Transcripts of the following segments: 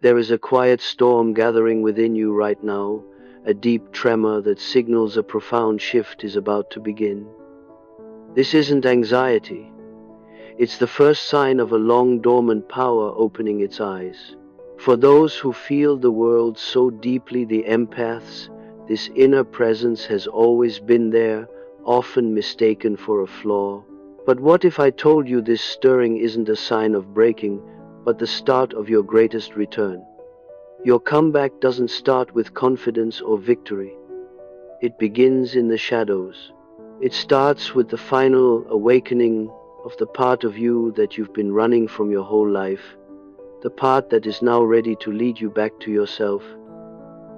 There is a quiet storm gathering within you right now, a deep tremor that signals a profound shift is about to begin. This isn't anxiety. It's the first sign of a long dormant power opening its eyes. For those who feel the world so deeply, the empaths, this inner presence has always been there, often mistaken for a flaw. But what if I told you this stirring isn't a sign of breaking, but the start of your greatest return? Your comeback doesn't start with confidence or victory. It begins in the shadows. It starts with the final awakening of the part of you that you've been running from your whole life, the part that is now ready to lead you back to yourself.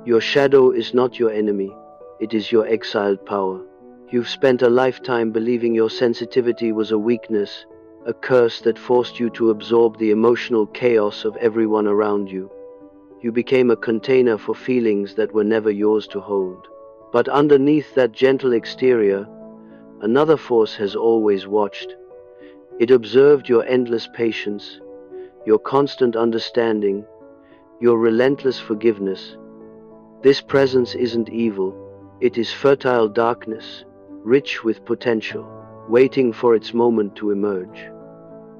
Your shadow is not your enemy, it is your exiled power. You've spent a lifetime believing your sensitivity was a weakness, a curse that forced you to absorb the emotional chaos of everyone around you. You became a container for feelings that were never yours to hold. But underneath that gentle exterior, another force has always watched. It observed your endless patience, your constant understanding, your relentless forgiveness. This presence isn't evil, it is fertile darkness, rich with potential, waiting for its moment to emerge.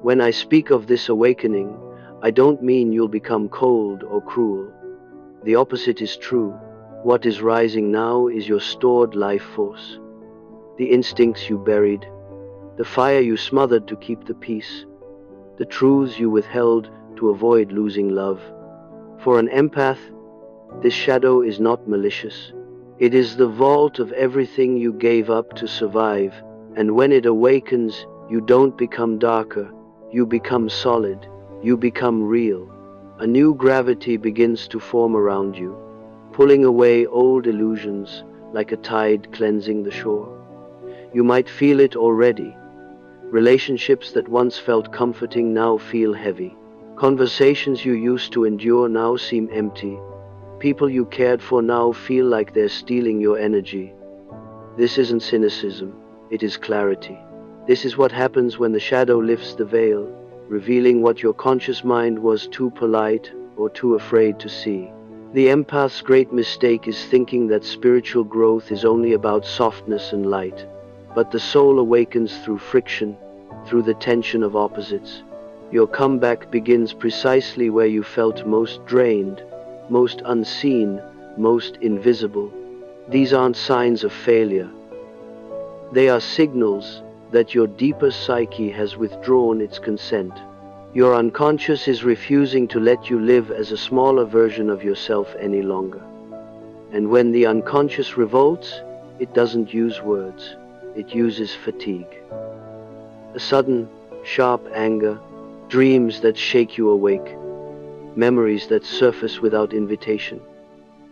When I speak of this awakening, I don't mean you'll become cold or cruel. The opposite is true. What is rising now is your stored life force. The instincts you buried, the fire you smothered to keep the peace, the truths you withheld to avoid losing love. For an empath, this shadow is not malicious. It is the vault of everything you gave up to survive, and when it awakens, you don't become darker, you become solid, you become real. A new gravity begins to form around you, pulling away old illusions like a tide cleansing the shore. You might feel it already. Relationships that once felt comforting now feel heavy. Conversations you used to endure now seem empty. People you cared for now feel like they're stealing your energy. This isn't cynicism, it is clarity. This is what happens when the shadow lifts the veil, revealing what your conscious mind was too polite or too afraid to see. The empath's great mistake is thinking that spiritual growth is only about softness and light. But the soul awakens through friction, through the tension of opposites. Your comeback begins precisely where you felt most drained, most unseen, most invisible. These aren't signs of failure. They are signals that your deeper psyche has withdrawn its consent. Your unconscious is refusing to let you live as a smaller version of yourself any longer. And when the unconscious revolts, it doesn't use words. It uses fatigue. A sudden, sharp anger, dreams that shake you awake, memories that surface without invitation.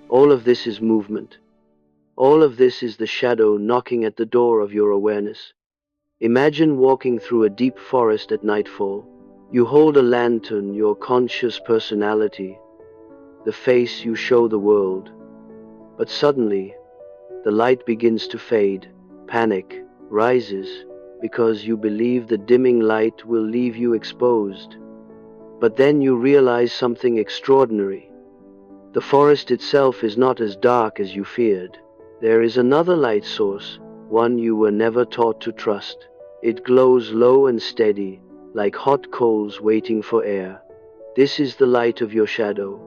All of this is movement. All of this is the shadow knocking at the door of your awareness. Imagine walking through a deep forest at nightfall. You hold a lantern, your conscious personality, the face you show the world. But suddenly, the light begins to fade. Panic rises because you believe the dimming light will leave you exposed. But then you realize something extraordinary. The forest itself is not as dark as you feared. There is another light source, one you were never taught to trust. It glows low and steady, like hot coals waiting for air. This is the light of your shadow.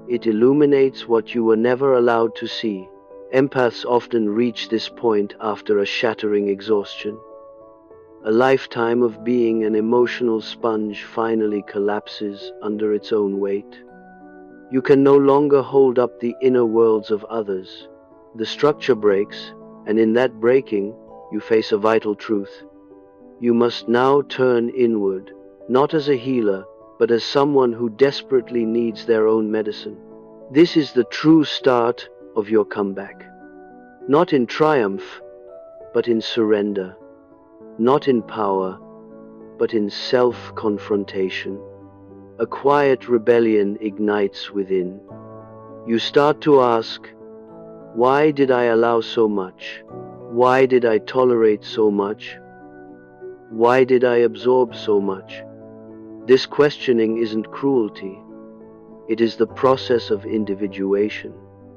It illuminates what you were never allowed to see. Empaths often reach this point after a shattering exhaustion. A lifetime of being an emotional sponge finally collapses under its own weight. You can no longer hold up the inner worlds of others. The structure breaks, and in that breaking, you face a vital truth. You must now turn inward, not as a healer, but as someone who desperately needs their own medicine. This is the true start of your comeback. Not in triumph, but in surrender. Not in power, but in self-confrontation. A quiet rebellion ignites within. You start to ask, why did I allow so much? Why did I tolerate so much? Why did I absorb so much? This questioning isn't cruelty. It is the process of individuation.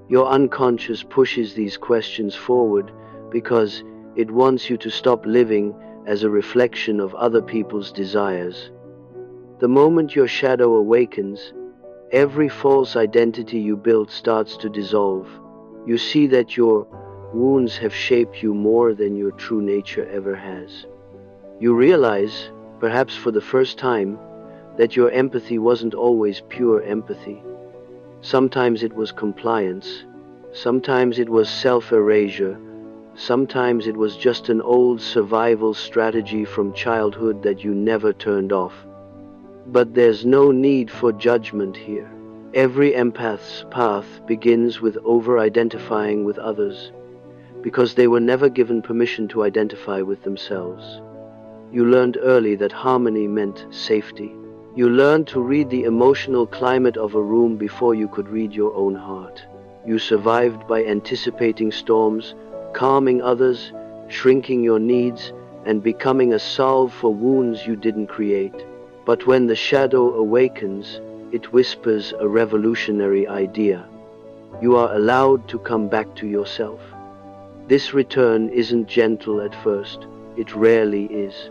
Your unconscious pushes these questions forward because it wants you to stop living as a reflection of other people's desires. The moment your shadow awakens, every false identity you built starts to dissolve. You see that your wounds have shaped you more than your true nature ever has. You realize, perhaps for the first time, that your empathy wasn't always pure empathy. Sometimes it was compliance, sometimes it was self-erasure, sometimes it was just an old survival strategy from childhood that you never turned off. But there's no need for judgment here. Every empath's path begins with over-identifying with others, because they were never given permission to identify with themselves. You learned early that harmony meant safety. You learned to read the emotional climate of a room before you could read your own heart. You survived by anticipating storms, calming others, shrinking your needs, and becoming a salve for wounds you didn't create. But when the shadow awakens, it whispers a revolutionary idea. You are allowed to come back to yourself. This return isn't gentle at first. It rarely is.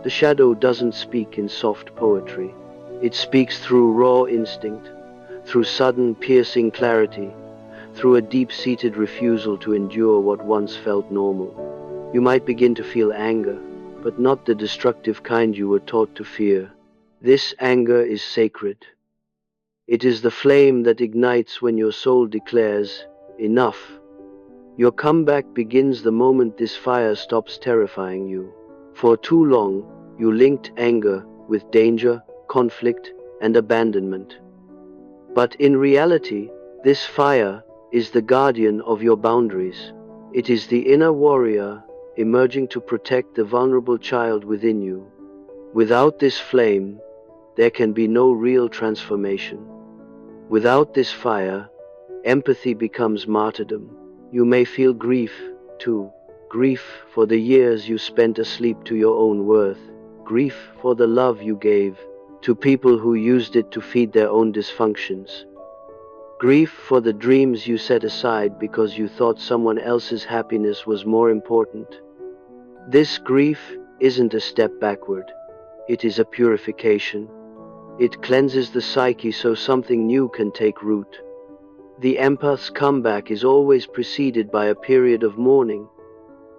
The shadow doesn't speak in soft poetry. It speaks through raw instinct, through sudden piercing clarity, through a deep-seated refusal to endure what once felt normal. You might begin to feel anger, but not the destructive kind you were taught to fear. This anger is sacred. It is the flame that ignites when your soul declares, "Enough." Your comeback begins the moment this fire stops terrifying you. For too long, you linked anger with danger, conflict, and abandonment. But in reality, this fire is the guardian of your boundaries. It is the inner warrior emerging to protect the vulnerable child within you. Without this flame, there can be no real transformation. Without this fire, empathy becomes martyrdom. You may feel grief, too. Grief for the years you spent asleep to your own worth. Grief for the love you gave to people who used it to feed their own dysfunctions. Grief for the dreams you set aside because you thought someone else's happiness was more important. This grief isn't a step backward. It is a purification. It cleanses the psyche so something new can take root. The empath's comeback is always preceded by a period of mourning.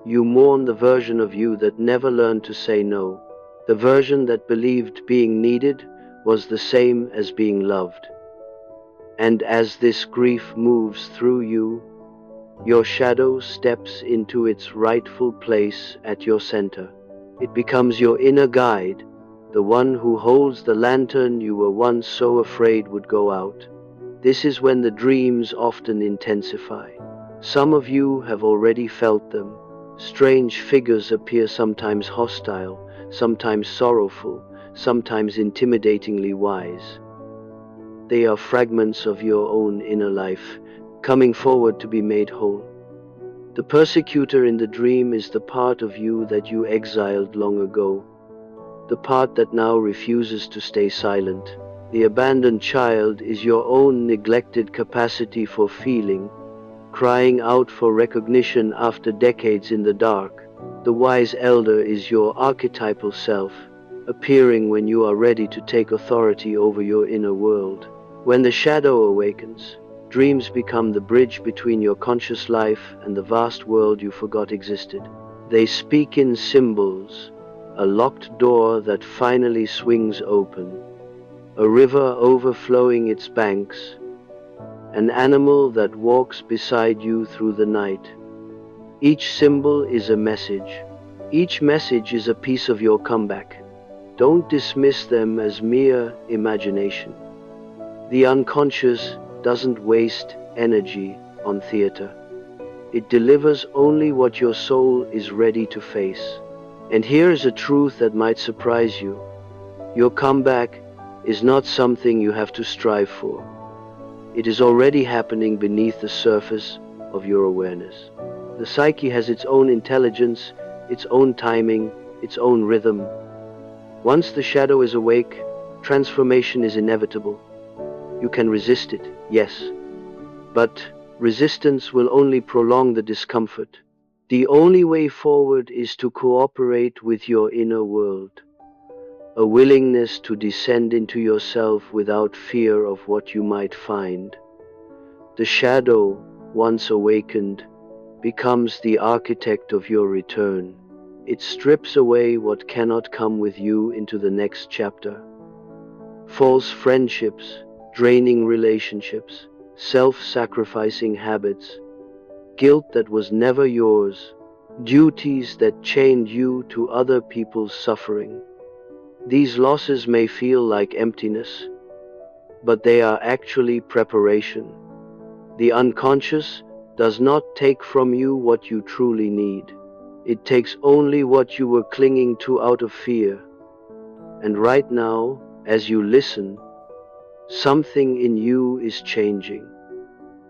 You mourn the version of you that never learned to say no, the version that believed being needed was the same as being loved. And as this grief moves through you, your shadow steps into its rightful place at your center. It becomes your inner guide, the one who holds the lantern you were once so afraid would go out. This is when the dreams often intensify. Some of you have already felt them. Strange figures appear, sometimes hostile, sometimes sorrowful, sometimes intimidatingly wise. They are fragments of your own inner life, coming forward to be made whole. The persecutor in the dream is the part of you that you exiled long ago, the part that now refuses to stay silent. The abandoned child is your own neglected capacity for feeling, crying out for recognition after decades in the dark. The wise elder is your archetypal self, appearing when you are ready to take authority over your inner world. When the shadow awakens, dreams become the bridge between your conscious life and the vast world you forgot existed. They speak in symbols, a locked door that finally swings open, a river overflowing its banks, an animal that walks beside you through the night. Each symbol is a message. Each message is a piece of your comeback. Don't dismiss them as mere imagination. The unconscious doesn't waste energy on theater. It delivers only what your soul is ready to face. And here is a truth that might surprise you. Your comeback is not something you have to strive for. It is already happening beneath the surface of your awareness. The psyche has its own intelligence, its own timing, its own rhythm. Once the shadow is awake, transformation is inevitable. You can resist it, yes, but resistance will only prolong the discomfort. The only way forward is to cooperate with your inner world, a willingness to descend into yourself without fear of what you might find. The shadow, once awakened, becomes the architect of your return. It strips away what cannot come with you into the next chapter. False friendships, draining relationships, self-sacrificing habits, guilt that was never yours, duties that chained you to other people's suffering. These losses may feel like emptiness, but they are actually preparation. The unconscious does not take from you what you truly need. It takes only what you were clinging to out of fear. And right now, as you listen, something in you is changing.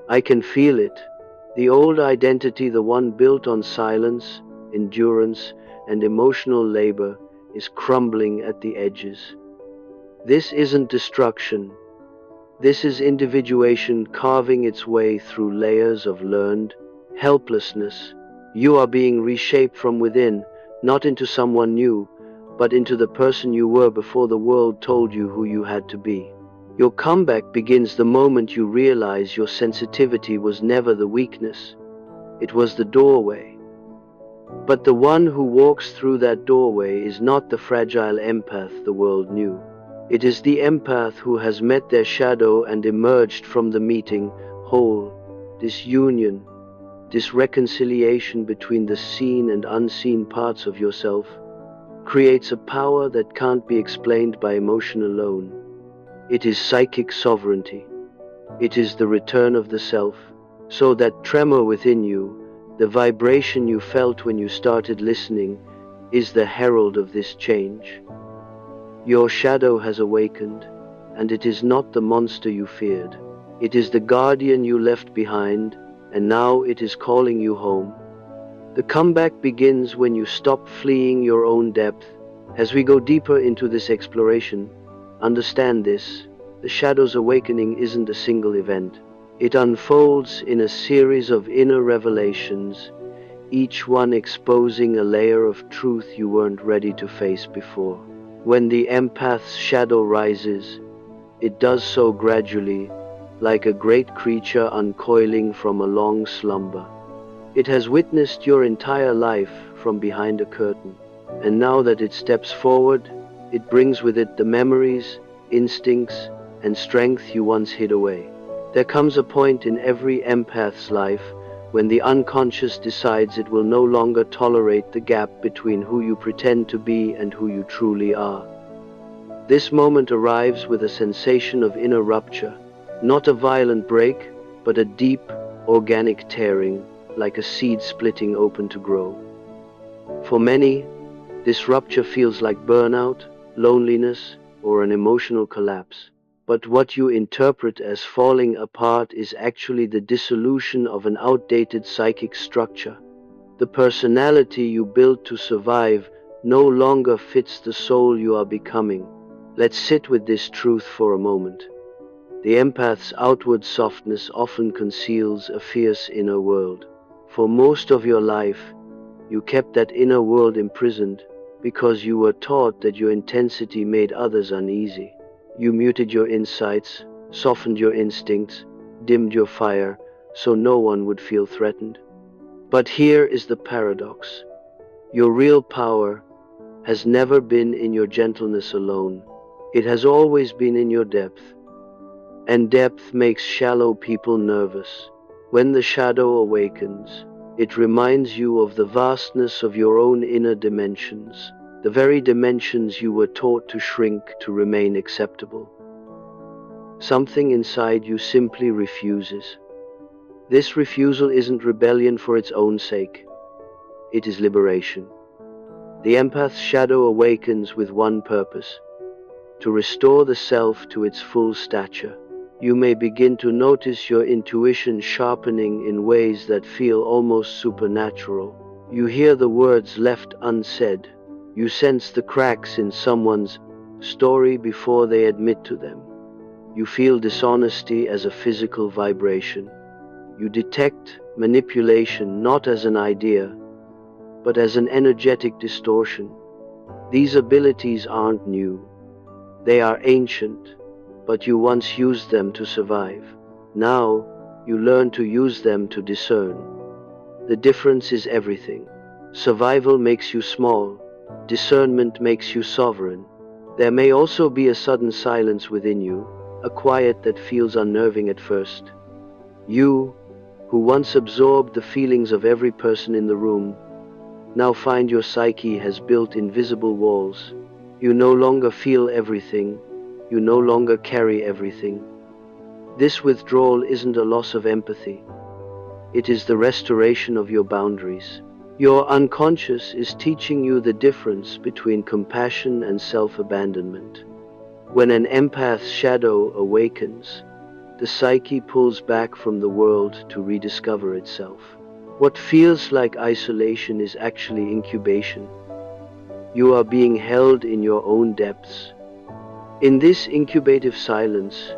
I can feel it. The old identity, the one built on silence, endurance, and emotional labor, is crumbling at the edges. This isn't destruction. This is individuation carving its way through layers of learned helplessness. You are being reshaped from within, not into someone new, but into the person you were before the world told you who you had to be. Your comeback begins the moment you realize your sensitivity was never the weakness. It was the doorway. But the one who walks through that doorway is not the fragile empath the world knew. It is the empath who has met their shadow and emerged from the meeting whole. This union, this reconciliation between the seen and unseen parts of yourself, creates a power that can't be explained by emotion alone. It is psychic sovereignty. It is the return of the self. So that tremor within you, the vibration you felt when you started listening, is the herald of this change. Your shadow has awakened, and it is not the monster you feared. It is the guardian you left behind, and now it is calling you home. The comeback begins when you stop fleeing your own depth. As we go deeper into this exploration, understand this: the shadow's awakening isn't a single event. It unfolds in a series of inner revelations, each one exposing a layer of truth you weren't ready to face before. When the empath's shadow rises, it does so gradually, like a great creature uncoiling from a long slumber. It has witnessed your entire life from behind a curtain, and now that it steps forward, it brings with it the memories, instincts, and strength you once hid away. There comes a point in every empath's life when the unconscious decides it will no longer tolerate the gap between who you pretend to be and who you truly are. This moment arrives with a sensation of inner rupture, not a violent break, but a deep, organic tearing, like a seed splitting open to grow. For many, this rupture feels like burnout, loneliness, or an emotional collapse. But what you interpret as falling apart is actually the dissolution of an outdated psychic structure. The personality you built to survive no longer fits the soul you are becoming. Let's sit with this truth for a moment. The empath's outward softness often conceals a fierce inner world. For most of your life, you kept that inner world imprisoned because you were taught that your intensity made others uneasy. You muted your insights, softened your instincts, dimmed your fire, so no one would feel threatened. But here is the paradox. Your real power has never been in your gentleness alone. It has always been in your depth. And depth makes shallow people nervous. When the shadow awakens, it reminds you of the vastness of your own inner dimensions, the very dimensions you were taught to shrink to remain acceptable. Something inside you simply refuses. This refusal isn't rebellion for its own sake. It is liberation. The empath's shadow awakens with one purpose: to restore the self to its full stature. You may begin to notice your intuition sharpening in ways that feel almost supernatural. You hear the words left unsaid. You sense the cracks in someone's story before they admit to them. You feel dishonesty as a physical vibration. You detect manipulation not as an idea, but as an energetic distortion. These abilities aren't new. They are ancient, but you once used them to survive. Now, you learn to use them to discern. The difference is everything. Survival makes you small. Discernment makes you sovereign. There may also be a sudden silence within you, a quiet that feels unnerving at first. You, who once absorbed the feelings of every person in the room, now find your psyche has built invisible walls. You no longer feel everything. You no longer carry everything. This withdrawal isn't a loss of empathy. It is the restoration of your boundaries. Your unconscious is teaching you the difference between compassion and self-abandonment. When an empath's shadow awakens, the psyche pulls back from the world to rediscover itself. What feels like isolation is actually incubation. You are being held in your own depths. In this incubative silence,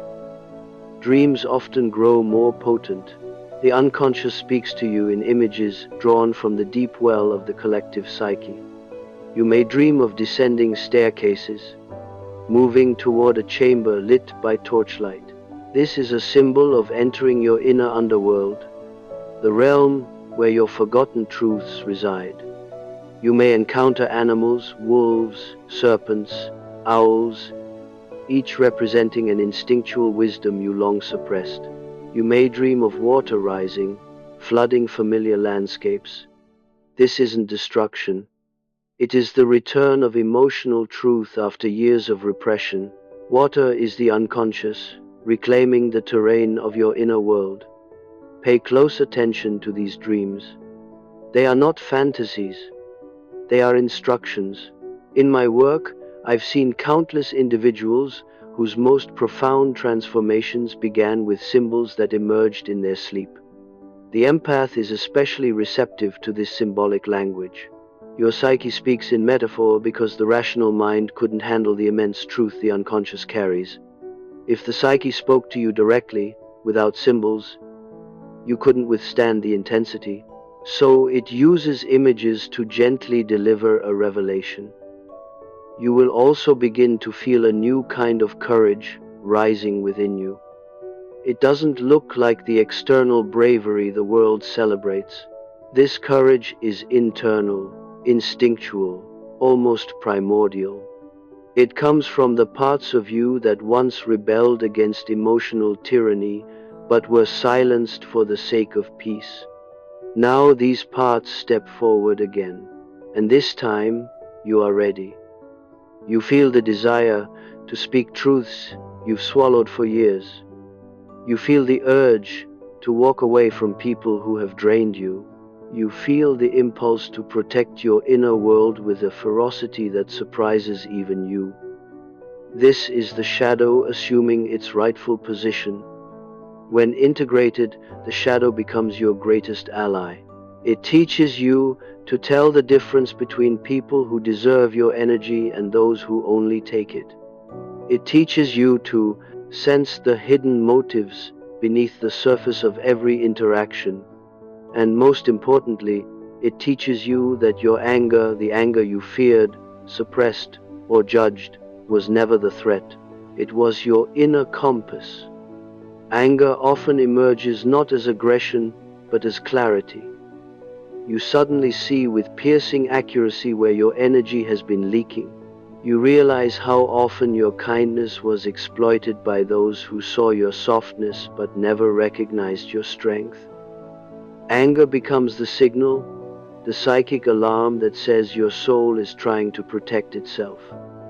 dreams often grow more potent. The unconscious speaks to you in images drawn from the deep well of the collective psyche. You may dream of descending staircases, moving toward a chamber lit by torchlight. This is a symbol of entering your inner underworld, the realm where your forgotten truths reside. You may encounter animals, wolves, serpents, owls, each representing an instinctual wisdom you long suppressed. You may dream of water rising, flooding familiar landscapes. This isn't destruction. It is the return of emotional truth after years of repression. Water is the unconscious, reclaiming the terrain of your inner world. Pay close attention to these dreams. They are not fantasies. They are instructions. In my work, I've seen countless individuals whose most profound transformations began with symbols that emerged in their sleep. The empath is especially receptive to this symbolic language. Your psyche speaks in metaphor because the rational mind couldn't handle the immense truth the unconscious carries. If the psyche spoke to you directly, without symbols, you couldn't withstand the intensity. So it uses images to gently deliver a revelation. You will also begin to feel a new kind of courage rising within you. It doesn't look like the external bravery the world celebrates. This courage is internal, instinctual, almost primordial. It comes from the parts of you that once rebelled against emotional tyranny but were silenced for the sake of peace. Now these parts step forward again, and this time you are ready. You feel the desire to speak truths you've swallowed for years. You feel the urge to walk away from people who have drained you. You feel the impulse to protect your inner world with a ferocity that surprises even you. This is the shadow assuming its rightful position. When integrated, the shadow becomes your greatest ally. It teaches you to tell the difference between people who deserve your energy and those who only take it. It teaches you to sense the hidden motives beneath the surface of every interaction. And most importantly, it teaches you that your anger, the anger you feared, suppressed, or judged, was never the threat. It was your inner compass. Anger often emerges not as aggression, but as clarity. You suddenly see with piercing accuracy where your energy has been leaking. You realize how often your kindness was exploited by those who saw your softness but never recognized your strength. Anger becomes the signal, the psychic alarm that says your soul is trying to protect itself.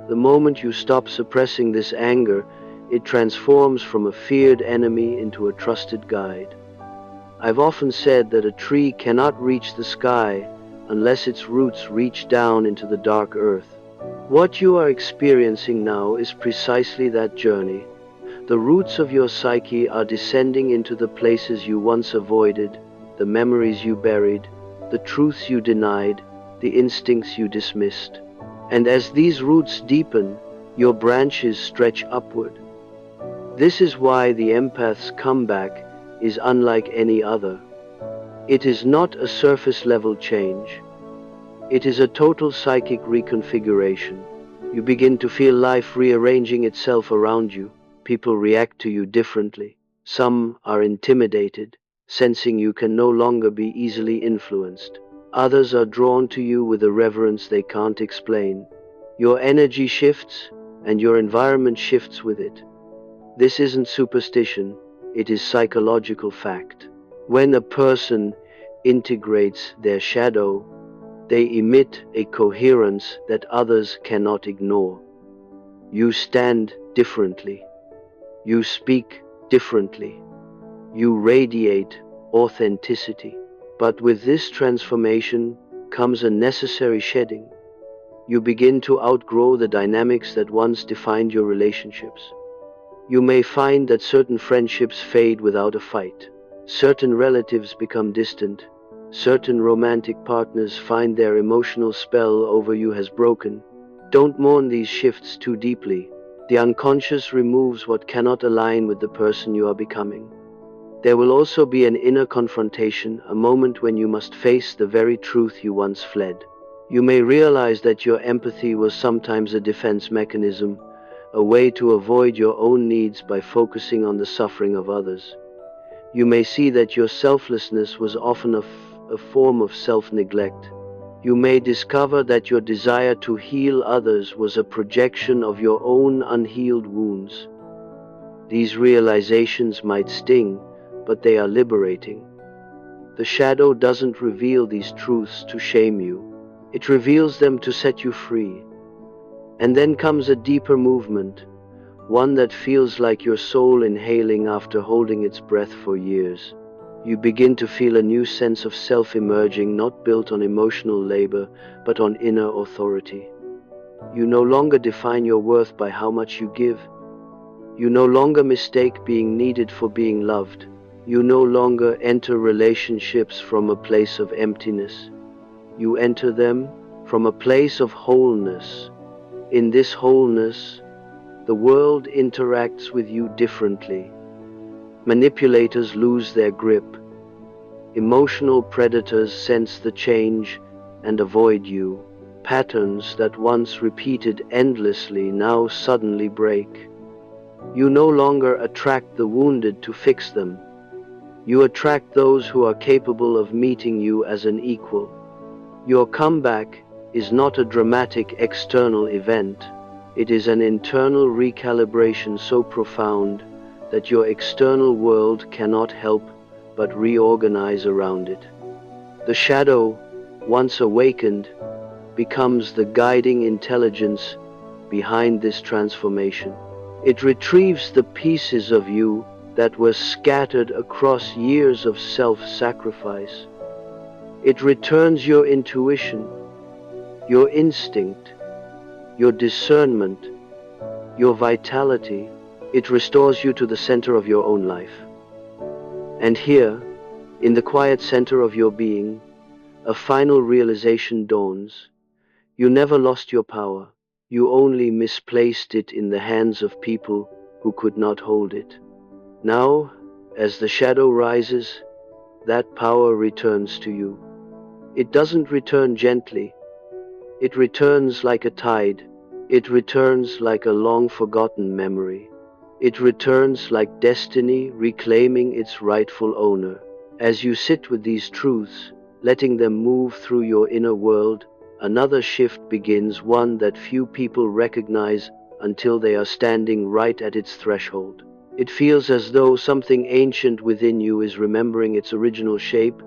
The moment you stop suppressing this anger, it transforms from a feared enemy into a trusted guide. I've often said that a tree cannot reach the sky unless its roots reach down into the dark earth. What you are experiencing now is precisely that journey. The roots of your psyche are descending into the places you once avoided, the memories you buried, the truths you denied, the instincts you dismissed. And as these roots deepen, your branches stretch upward. This is why the empath's comeback is unlike any other. It is not a surface-level change. It is a total psychic reconfiguration. You begin to feel life rearranging itself around you. People react to you differently. Some are intimidated, sensing you can no longer be easily influenced. Others are drawn to you with a reverence they can't explain. Your energy shifts, and your environment shifts with it. This isn't superstition, it is psychological fact. When a person integrates their shadow, they emit a coherence that others cannot ignore. You stand differently. You speak differently. You radiate authenticity. But with this transformation comes a necessary shedding. You begin to outgrow the dynamics that once defined your relationships. You may find that certain friendships fade without a fight. Certain relatives become distant. Certain romantic partners find their emotional spell over you has broken. Don't mourn these shifts too deeply. The unconscious removes what cannot align with the person you are becoming. There will also be an inner confrontation, a moment when you must face the very truth you once fled. You may realize that your empathy was sometimes a defense mechanism, a way to avoid your own needs by focusing on the suffering of others. You may see that your selflessness was often a form of self-neglect. You may discover that your desire to heal others was a projection of your own unhealed wounds. These realizations might sting, but they are liberating. The shadow doesn't reveal these truths to shame you. It reveals them to set you free. And then comes a deeper movement, one that feels like your soul inhaling after holding its breath for years. You begin to feel a new sense of self emerging, not built on emotional labor, but on inner authority. You no longer define your worth by how much you give. You no longer mistake being needed for being loved. You no longer enter relationships from a place of emptiness. You enter them from a place of wholeness. In this wholeness, the world interacts with you differently. Manipulators lose their grip. Emotional predators sense the change and avoid you. Patterns that once repeated endlessly now suddenly break. You no longer attract the wounded to fix them. You attract those who are capable of meeting you as an equal. Your comeback is not a dramatic external event. It is an internal recalibration so profound that your external world cannot help but reorganize around it. The shadow, once awakened, becomes the guiding intelligence behind this transformation. It retrieves the pieces of you that were scattered across years of self-sacrifice. It returns your intuition, your instinct, your discernment, your vitality. It restores you to the center of your own life. And here, in the quiet center of your being, a final realization dawns. You never lost your power. You only misplaced it in the hands of people who could not hold it. Now, as the shadow rises, that power returns to you. It doesn't return gently. It returns like a tide. It returns like a long-forgotten memory. It returns like destiny reclaiming its rightful owner. As you sit with these truths, letting them move through your inner world, another shift begins, one that few people recognize until they are standing right at its threshold. It feels as though something ancient within you is remembering its original shape,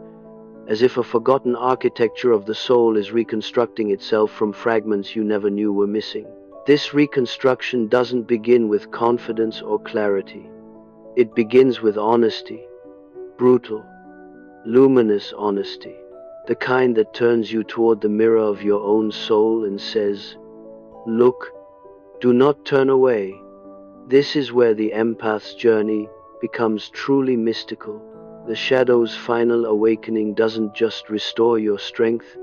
as if a forgotten architecture of the soul is reconstructing itself from fragments you never knew were missing. This reconstruction doesn't begin with confidence or clarity. It begins with honesty, brutal, luminous honesty, the kind that turns you toward the mirror of your own soul and says, "Look, do not turn away." This is where the empath's journey becomes truly mystical. The shadow's final awakening doesn't just restore your strength,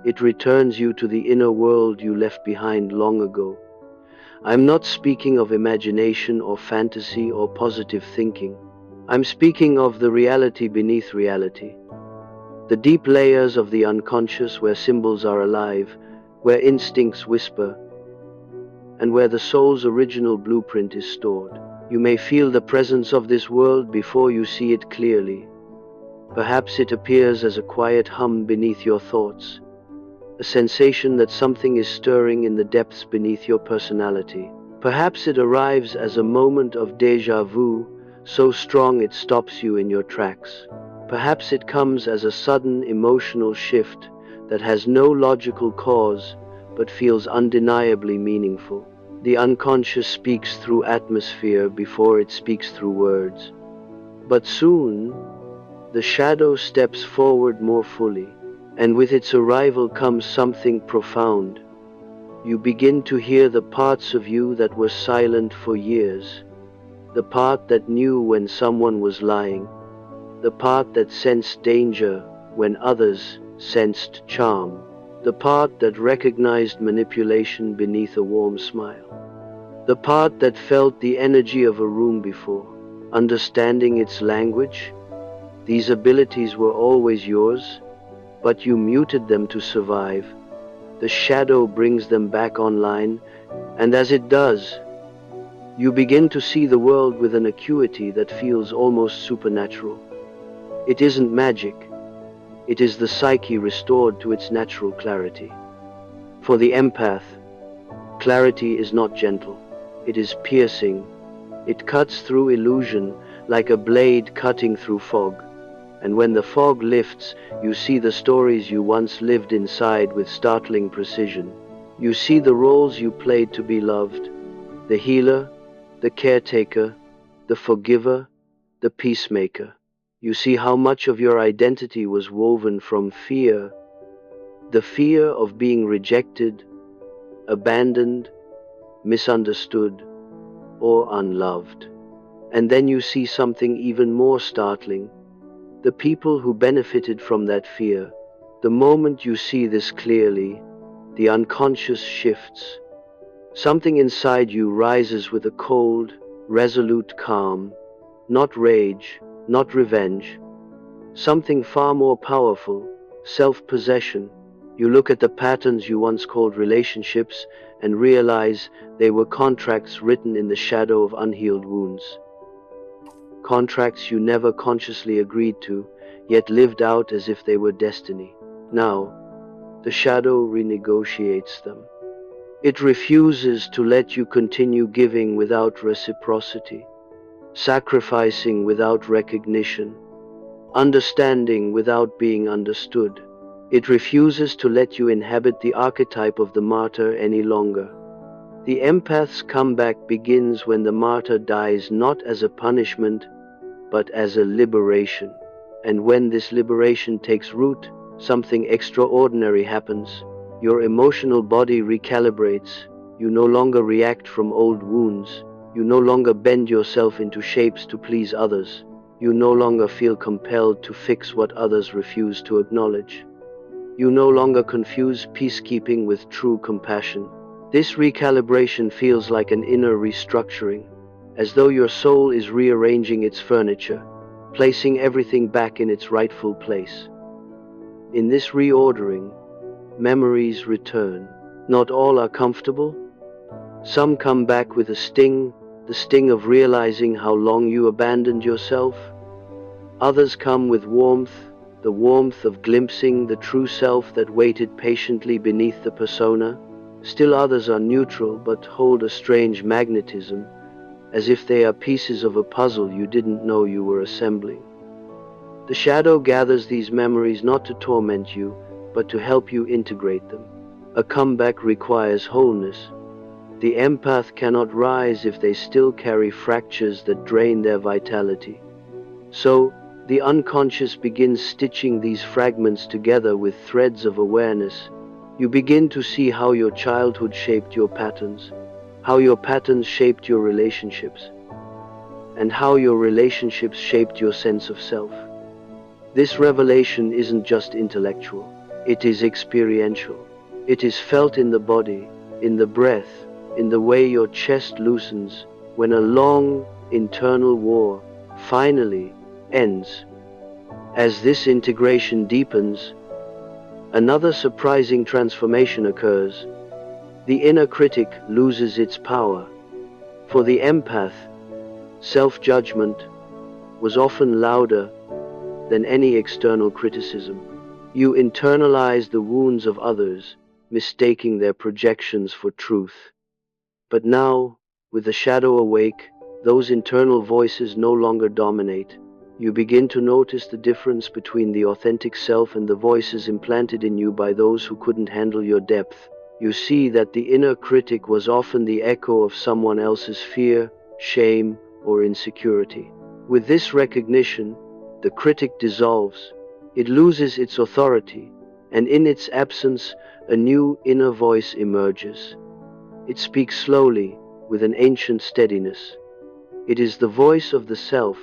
it returns you to the inner world you left behind long ago. I'm not speaking of imagination or fantasy or positive thinking. I'm speaking of the reality beneath reality. The deep layers of the unconscious where symbols are alive, where instincts whisper, and where the soul's original blueprint is stored. You may feel the presence of this world before you see it clearly. Perhaps it appears as a quiet hum beneath your thoughts, a sensation that something is stirring in the depths beneath your personality. Perhaps it arrives as a moment of déjà vu, so strong it stops you in your tracks. Perhaps it comes as a sudden emotional shift that has no logical cause but feels undeniably meaningful. The unconscious speaks through atmosphere before it speaks through words. But soon, the shadow steps forward more fully, and with its arrival comes something profound. You begin to hear the parts of you that were silent for years, the part that knew when someone was lying, the part that sensed danger when others sensed charm, the part that recognized manipulation beneath a warm smile, the part that felt the energy of a room before, understanding its language. These abilities were always yours, but you muted them to survive. The shadow brings them back online, and as it does, you begin to see the world with an acuity that feels almost supernatural. It isn't magic. It is the psyche restored to its natural clarity. For the empath, clarity is not gentle. It is piercing. It cuts through illusion like a blade cutting through fog. And when the fog lifts, you see the stories you once lived inside with startling precision. You see the roles you played to be loved, the healer, the caretaker, the forgiver, the peacemaker. You see how much of your identity was woven from fear, the fear of being rejected, abandoned, misunderstood, or unloved. And then you see something even more startling. The people who benefited from that fear. The moment you see this clearly, the unconscious shifts. Something inside you rises with a cold, resolute calm, not rage, not revenge. Something far more powerful, self-possession. You look at the patterns you once called relationships and realize they were contracts written in the shadow of unhealed wounds. Contracts you never consciously agreed to, yet lived out as if they were destiny. Now, the shadow renegotiates them. It refuses to let you continue giving without reciprocity, sacrificing without recognition, understanding without being understood. It refuses to let you inhabit the archetype of the martyr any longer. The empath's comeback begins when the martyr dies not as a punishment, but as a liberation. And when this liberation takes root, something extraordinary happens. Your emotional body recalibrates. You no longer react from old wounds. You no longer bend yourself into shapes to please others. You no longer feel compelled to fix what others refuse to acknowledge. You no longer confuse peacekeeping with true compassion. This recalibration feels like an inner restructuring, as though your soul is rearranging its furniture, placing everything back in its rightful place. In this reordering, memories return. Not all are comfortable. Some come back with a sting, the sting of realizing how long you abandoned yourself. Others come with warmth, the warmth of glimpsing the true self that waited patiently beneath the persona. Still others are neutral but hold a strange magnetism, as if they are pieces of a puzzle you didn't know you were assembling. The shadow gathers these memories not to torment you, but to help you integrate them. A comeback requires wholeness. The empath cannot rise if they still carry fractures that drain their vitality. So, the unconscious begins stitching these fragments together with threads of awareness. You begin to see how your childhood shaped your patterns, how your patterns shaped your relationships, and how your relationships shaped your sense of self. This revelation isn't just intellectual, it is experiential. It is felt in the body, in the breath, in the way your chest loosens when a long internal war finally ends. As this integration deepens, another surprising transformation occurs. The inner critic loses its power. For the empath, self-judgment was often louder than any external criticism. You internalize the wounds of others, mistaking their projections for truth. But now, with the shadow awake, those internal voices no longer dominate. You begin to notice the difference between the authentic self and the voices implanted in you by those who couldn't handle your depth. You see that the inner critic was often the echo of someone else's fear, shame, or insecurity. With this recognition, the critic dissolves. It loses its authority, and in its absence, a new inner voice emerges. It speaks slowly, with an ancient steadiness. It is the voice of the self,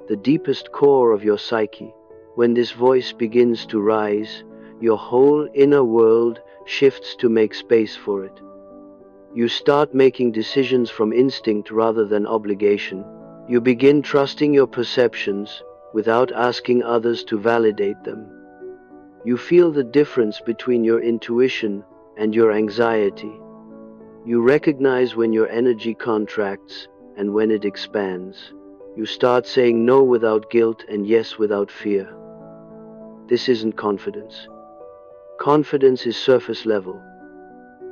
the deepest core of your psyche. When this voice begins to rise, your whole inner world shifts to make space for it. You start making decisions from instinct rather than obligation. You begin trusting your perceptions without asking others to validate them. You feel the difference between your intuition and your anxiety. You recognize when your energy contracts and when it expands. You start saying no without guilt and yes without fear. This isn't confidence. Confidence is surface level.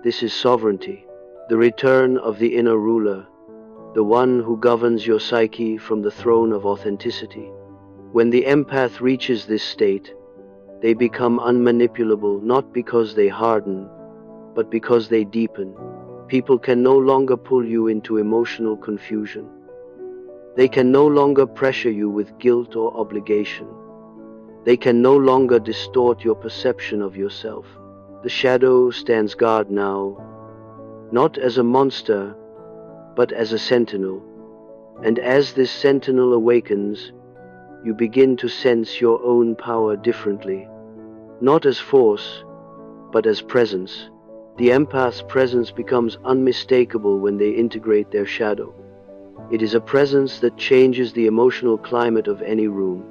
This is sovereignty, the return of the inner ruler, the one who governs your psyche from the throne of authenticity. When the empath reaches this state, they become unmanipulable not because they harden, but because they deepen. People can no longer pull you into emotional confusion. They can no longer pressure you with guilt or obligation. They can no longer distort your perception of yourself. The shadow stands guard now, not as a monster, but as a sentinel. And as this sentinel awakens, you begin to sense your own power differently, not as force, but as presence. The empath's presence becomes unmistakable when they integrate their shadow. It is a presence that changes the emotional climate of any room.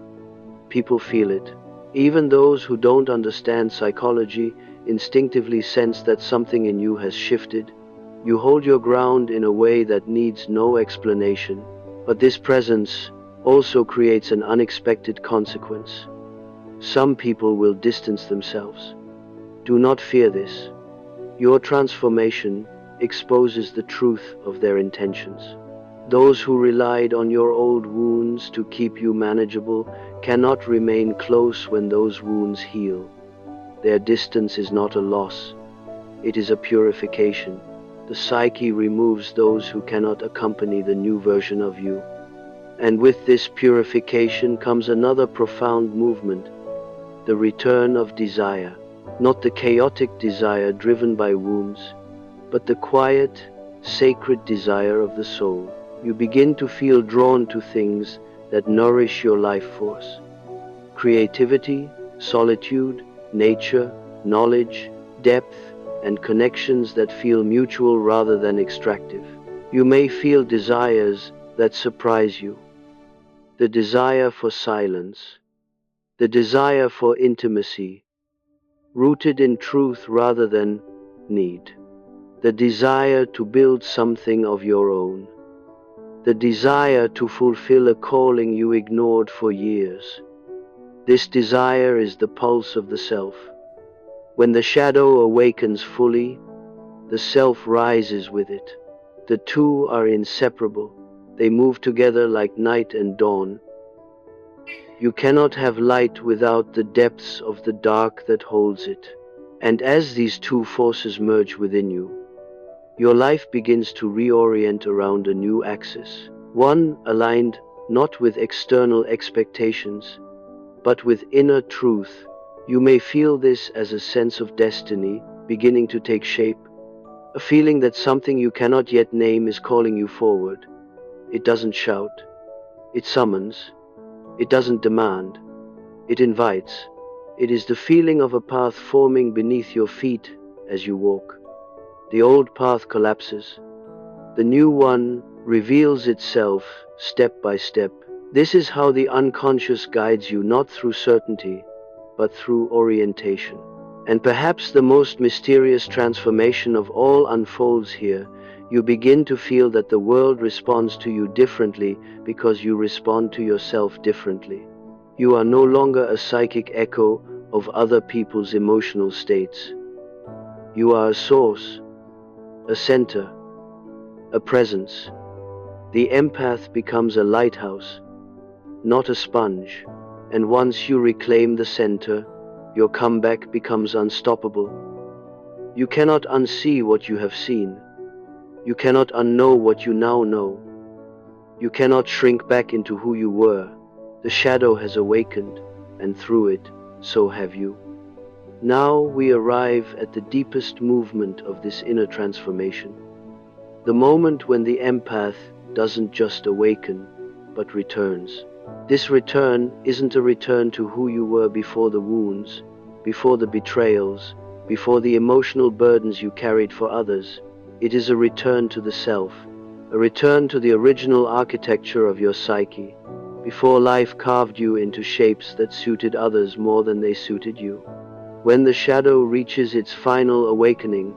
People feel it. Even those who don't understand psychology instinctively sense that something in you has shifted. You hold your ground in a way that needs no explanation. But this presence also creates an unexpected consequence. Some people will distance themselves. Do not fear this. Your transformation exposes the truth of their intentions. Those who relied on your old wounds to keep you manageable cannot remain close when those wounds heal. Their distance is not a loss. It is a purification. The psyche removes those who cannot accompany the new version of you. And with this purification comes another profound movement, the return of desire. Not the chaotic desire driven by wounds, but the quiet, sacred desire of the soul. You begin to feel drawn to things that nourish your life force. Creativity, solitude, nature, knowledge, depth, and connections that feel mutual rather than extractive. You may feel desires that surprise you. The desire for silence, the desire for intimacy, rooted in truth rather than need. The desire to build something of your own. The desire to fulfill a calling you ignored for years. This desire is the pulse of the self. When the shadow awakens fully, the self rises with it. The two are inseparable. They move together like night and dawn. You cannot have light without the depths of the dark that holds it. And as these two forces merge within you, your life begins to reorient around a new axis, one aligned not with external expectations, but with inner truth. You may feel this as a sense of destiny beginning to take shape, a feeling that something you cannot yet name is calling you forward. It doesn't shout, it summons, it doesn't demand, it invites. It is the feeling of a path forming beneath your feet as you walk. The old path collapses, The new one reveals itself step by step. This is how the unconscious guides you, not through certainty, but through orientation. And perhaps the most mysterious transformation of all unfolds here. You begin to feel that the world responds to you differently because you respond to yourself differently. You are no longer a psychic echo of other people's emotional states. You are a source, a center, a presence. The empath becomes a lighthouse, not a sponge, and once you reclaim the center, your comeback becomes unstoppable. You cannot unsee what you have seen. You cannot unknow what you now know. You cannot shrink back into who you were. The shadow has awakened, and through it, so have you. Now we arrive at the deepest movement of this inner transformation. The moment when the empath doesn't just awaken, but returns. This return isn't a return to who you were before the wounds, before the betrayals, before the emotional burdens you carried for others. It is a return to the self, a return to the original architecture of your psyche, before life carved you into shapes that suited others more than they suited you. When the shadow reaches its final awakening,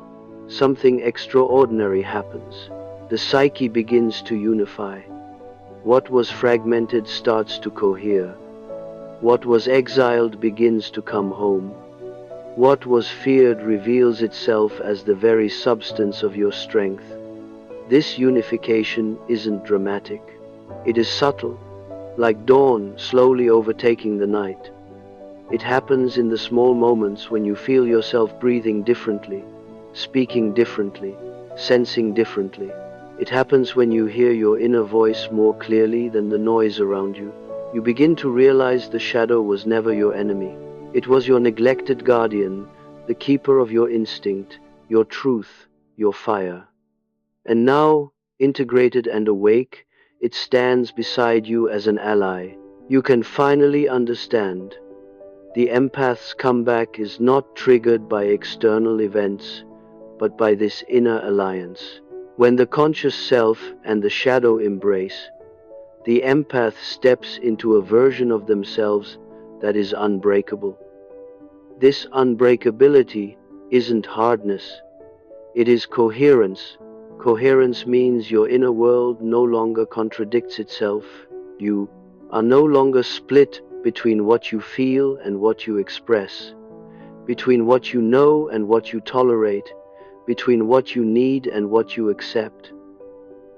something extraordinary happens. The psyche begins to unify. What was fragmented starts to cohere. What was exiled begins to come home. What was feared reveals itself as the very substance of your strength. This unification isn't dramatic. It is subtle, like dawn slowly overtaking the night. It happens in the small moments when you feel yourself breathing differently, speaking differently, sensing differently. It happens when you hear your inner voice more clearly than the noise around you. You begin to realize the shadow was never your enemy. It was your neglected guardian, the keeper of your instinct, your truth, your fire. And now, integrated and awake, it stands beside you as an ally. You can finally understand. The empath's comeback is not triggered by external events, but by this inner alliance. When the conscious self and the shadow embrace, the empath steps into a version of themselves that is unbreakable. This unbreakability isn't hardness, it is coherence. Coherence means your inner world no longer contradicts itself. You are no longer split between what you feel and what you express, between what you know and what you tolerate, between what you need and what you accept.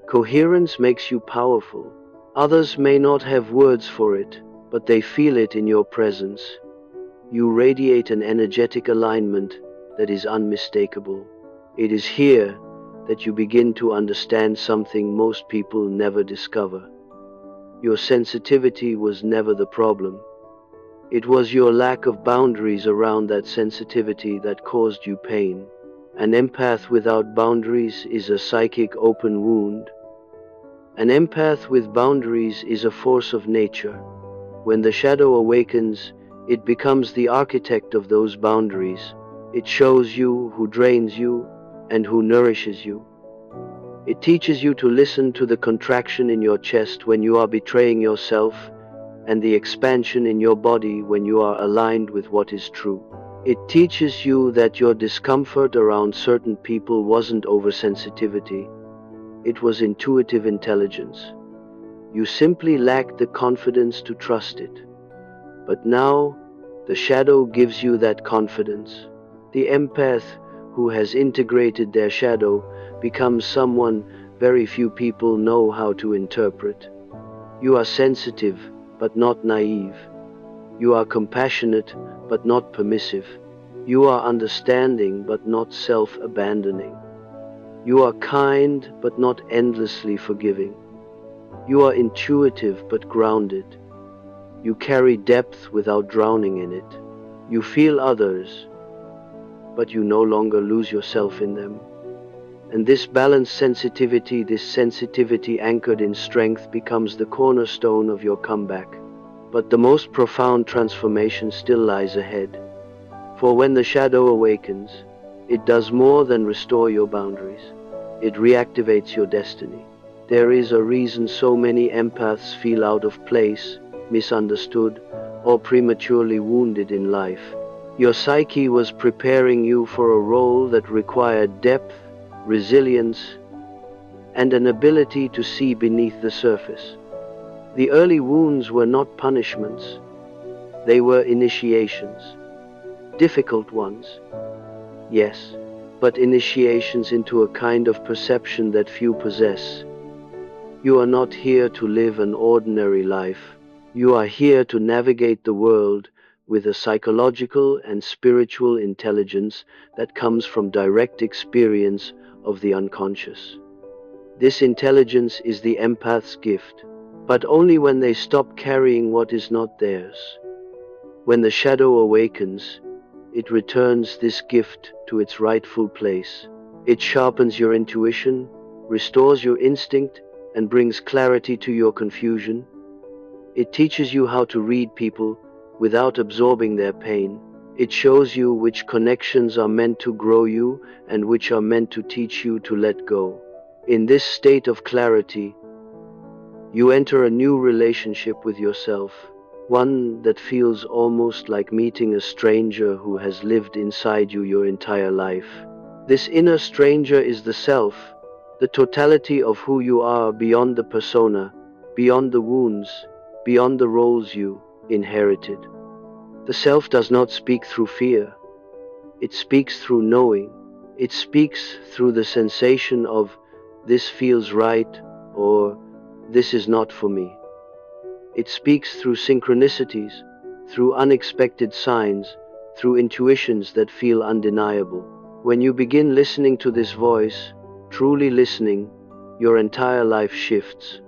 Coherence makes you powerful. Others may not have words for it, but they feel it in your presence. You radiate an energetic alignment that is unmistakable. It is here that you begin to understand something most people never discover. Your sensitivity was never the problem. It was your lack of boundaries around that sensitivity that caused you pain. An empath without boundaries is a psychic open wound. An empath with boundaries is a force of nature. When the shadow awakens, it becomes the architect of those boundaries. It shows you who drains you and who nourishes you. It teaches you to listen to the contraction in your chest when you are betraying yourself, and the expansion in your body when you are aligned with what is true. It teaches you that your discomfort around certain people wasn't oversensitivity. It was intuitive intelligence. You simply lacked the confidence to trust it. But now, the shadow gives you that confidence. The empath who has integrated their shadow becomes someone very few people know how to interpret. You are sensitive, but not naive. You are compassionate, but not permissive. You are understanding, but not self-abandoning. You are kind, but not endlessly forgiving. You are intuitive, but grounded. You carry depth without drowning in it. You feel others, but you no longer lose yourself in them. And this balanced sensitivity, this sensitivity anchored in strength, becomes the cornerstone of your comeback. But the most profound transformation still lies ahead. For when the shadow awakens, it does more than restore your boundaries. It reactivates your destiny. There is a reason so many empaths feel out of place, misunderstood, or prematurely wounded in life. Your psyche was preparing you for a role that required depth, resilience, and an ability to see beneath the surface. The early wounds were not punishments, they were initiations. Difficult ones, yes, but initiations into a kind of perception that few possess. You are not here to live an ordinary life. You are here to navigate the world with a psychological and spiritual intelligence that comes from direct experience of the unconscious. This intelligence is the empath's gift, but only when they stop carrying what is not theirs. When the shadow awakens, it returns this gift to its rightful place. It sharpens your intuition, restores your instinct, and brings clarity to your confusion. It teaches you how to read people without absorbing their pain. It shows you which connections are meant to grow you and which are meant to teach you to let go. In this state of clarity, you enter a new relationship with yourself, one that feels almost like meeting a stranger who has lived inside you your entire life. This inner stranger is the self, the totality of who you are beyond the persona, beyond the wounds, beyond the roles you inherited. The self does not speak through fear. It speaks through knowing. It speaks through the sensation of this feels right or this is not for me. It speaks through synchronicities, through unexpected signs, through intuitions that feel undeniable. When you begin listening to this voice, truly listening, your entire life shifts.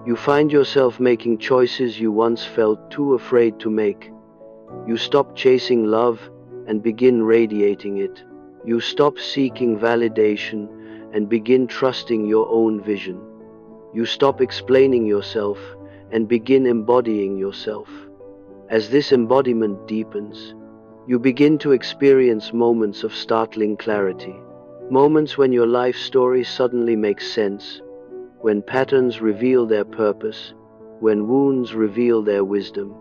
You find yourself making choices you once felt too afraid to make. You stop chasing love and begin radiating it. You stop seeking validation and begin trusting your own vision. You stop explaining yourself and begin embodying yourself. As this embodiment deepens, you begin to experience moments of startling clarity. Moments when your life story suddenly makes sense, when patterns reveal their purpose, when wounds reveal their wisdom.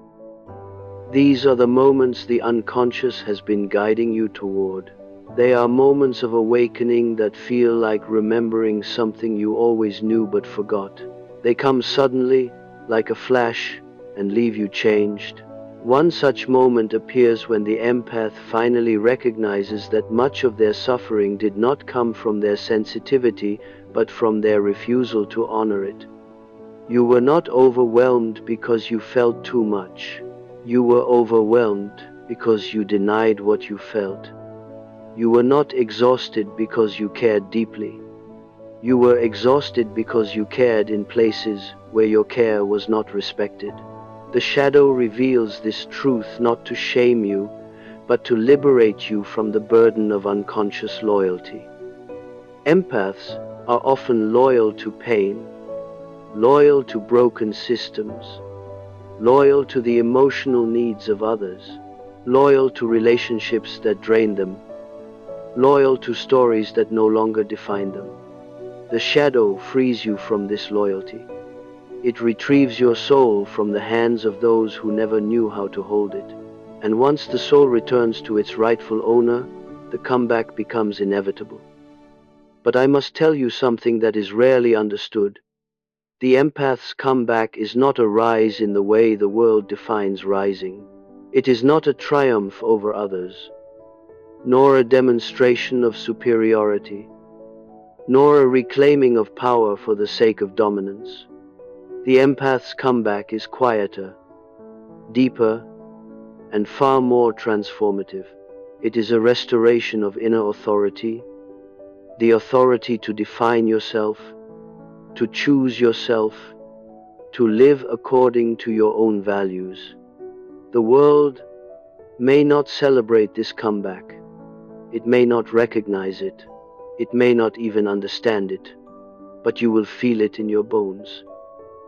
These are the moments the unconscious has been guiding you toward. They are moments of awakening that feel like remembering something you always knew but forgot. They come suddenly, like a flash, and leave you changed. One such moment appears when the empath finally recognizes that much of their suffering did not come from their sensitivity, but from their refusal to honor it. You were not overwhelmed because you felt too much. You were overwhelmed because you denied what you felt. You were not exhausted because you cared deeply. You were exhausted because you cared in places where your care was not respected. The shadow reveals this truth not to shame you, but to liberate you from the burden of unconscious loyalty. Empaths are often loyal to pain, loyal to broken systems, loyal to the emotional needs of others, loyal to relationships that drain them, loyal to stories that no longer define them. The shadow frees you from this loyalty. It retrieves your soul from the hands of those who never knew how to hold it. And once the soul returns to its rightful owner, the comeback becomes inevitable. But I must tell you something that is rarely understood. The empath's comeback is not a rise in the way the world defines rising. It is not a triumph over others, nor a demonstration of superiority, nor a reclaiming of power for the sake of dominance. The empath's comeback is quieter, deeper, and far more transformative. It is a restoration of inner authority, the authority to define yourself, to choose yourself, to live according to your own values. The world may not celebrate this comeback. It may not recognize it. It may not even understand it. But you will feel it in your bones.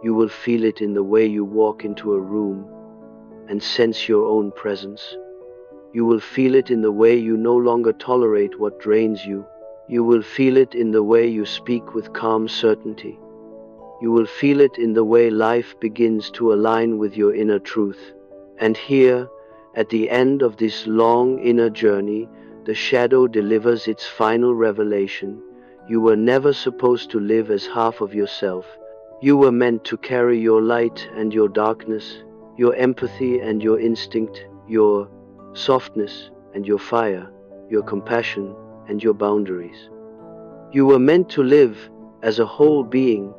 You will feel it in the way you walk into a room and sense your own presence. You will feel it in the way you no longer tolerate what drains you. You will feel it in the way you speak with calm certainty. You will feel it in the way life begins to align with your inner truth. And here, at the end of this long inner journey, the shadow delivers its final revelation. You were never supposed to live as half of yourself. You were meant to carry your light and your darkness, your empathy and your instinct, your softness and your fire, your compassion and your boundaries. You were meant to live as a whole being,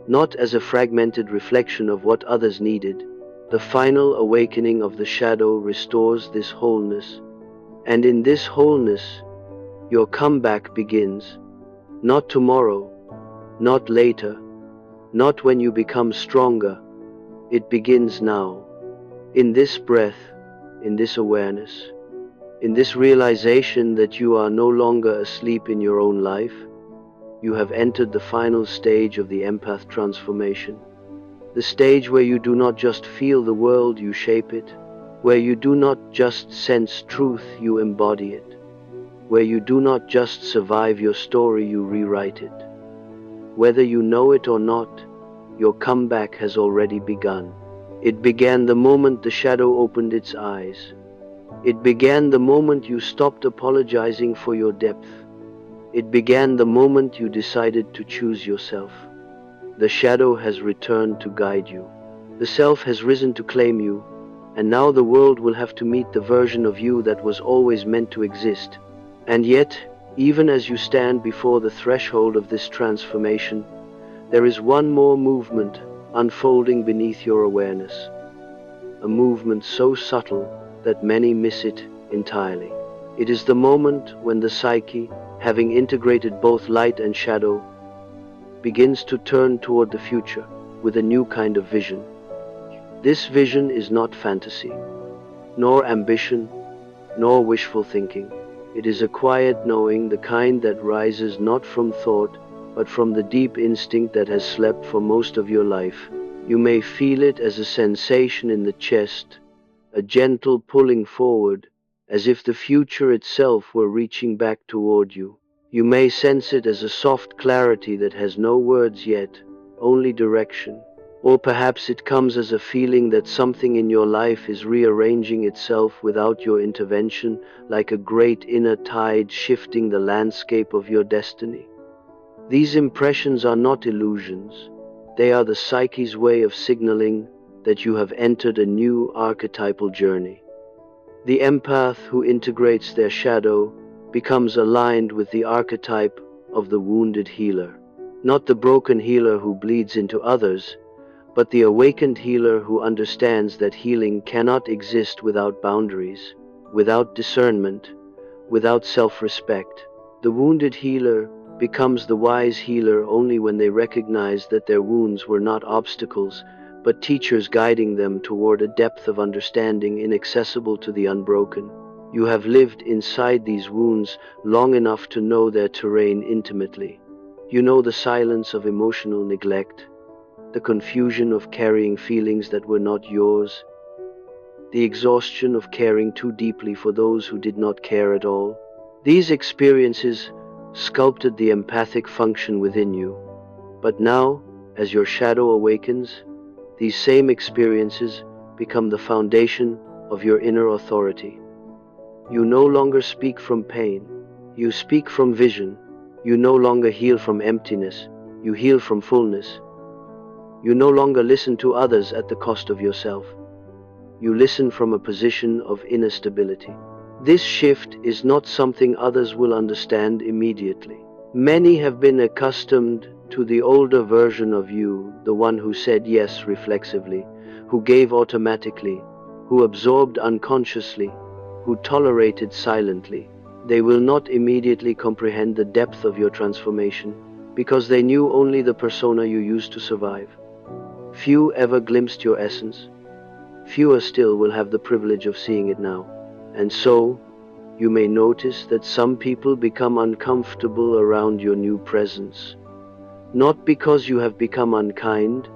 not as a fragmented reflection of what others needed. The final awakening of the shadow restores this wholeness, and in this wholeness, your comeback begins. Not tomorrow, not later, not when you become stronger. It begins now, in this breath, in this awareness, in this realization that you are no longer asleep in your own life. You have entered the final stage of the empath transformation. The stage where you do not just feel the world, you shape it. Where you do not just sense truth, you embody it. Where you do not just survive your story, you rewrite it. Whether you know it or not, your comeback has already begun. It began the moment the shadow opened its eyes. It began the moment you stopped apologizing for your depth. It began the moment you decided to choose yourself. The shadow has returned to guide you. The self has risen to claim you, and now the world will have to meet the version of you that was always meant to exist. And yet, even as you stand before the threshold of this transformation, there is one more movement unfolding beneath your awareness. A movement so subtle that many miss it entirely. It is the moment when the psyche, having integrated both light and shadow, begins to turn toward the future with a new kind of vision. This vision is not fantasy, nor ambition, nor wishful thinking. It is a quiet knowing, the kind that rises not from thought, but from the deep instinct that has slept for most of your life. You may feel it as a sensation in the chest, a gentle pulling forward, as if the future itself were reaching back toward you. You may sense it as a soft clarity that has no words yet, only direction. Or perhaps it comes as a feeling that something in your life is rearranging itself without your intervention, like a great inner tide shifting the landscape of your destiny. These impressions are not illusions. They are the psyche's way of signaling that you have entered a new archetypal journey. The empath who integrates their shadow becomes aligned with the archetype of the wounded healer. Not the broken healer who bleeds into others, but the awakened healer who understands that healing cannot exist without boundaries, without discernment, without self-respect. The wounded healer becomes the wise healer only when they recognize that their wounds were not obstacles, but teachers guiding them toward a depth of understanding inaccessible to the unbroken. You have lived inside these wounds long enough to know their terrain intimately. You know the silence of emotional neglect, the confusion of carrying feelings that were not yours, the exhaustion of caring too deeply for those who did not care at all. These experiences sculpted the empathic function within you. But now, as your shadow awakens, these same experiences become the foundation of your inner authority. You no longer speak from pain. You speak from vision. You no longer heal from emptiness. You heal from fullness. You no longer listen to others at the cost of yourself. You listen from a position of inner stability. This shift is not something others will understand immediately. Many have been accustomed to the older version of you, the one who said yes reflexively, who gave automatically, who absorbed unconsciously, who tolerated silently. They will not immediately comprehend the depth of your transformation, because they knew only the persona you used to survive. Few ever glimpsed your essence. Fewer still will have the privilege of seeing it now. And so, you may notice that some people become uncomfortable around your new presence. Not because you have become unkind,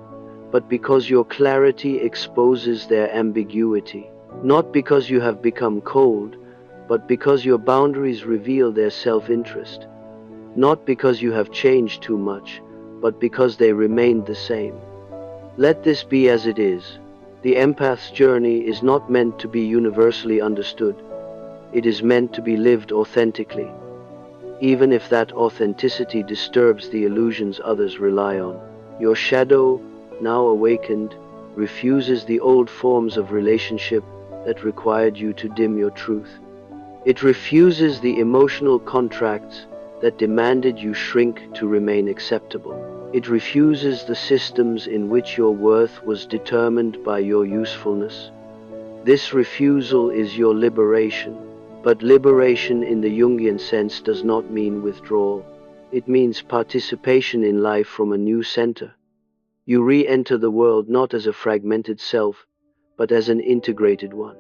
but because your clarity exposes their ambiguity. Not because you have become cold, but because your boundaries reveal their self-interest. not because you have changed too much, but because they remained the same. Let this be as it is. The empath's journey is not meant to be universally understood. It is meant to be lived authentically, even if that authenticity disturbs the illusions others rely on. Your shadow, now awakened, refuses the old forms of relationship that required you to dim your truth. It refuses the emotional contracts that demanded you shrink to remain acceptable. It refuses the systems in which your worth was determined by your usefulness. This refusal is your liberation, but liberation in the Jungian sense does not mean withdrawal. It means participation in life from a new center. You re-enter the world not as a fragmented self, but as an integrated one.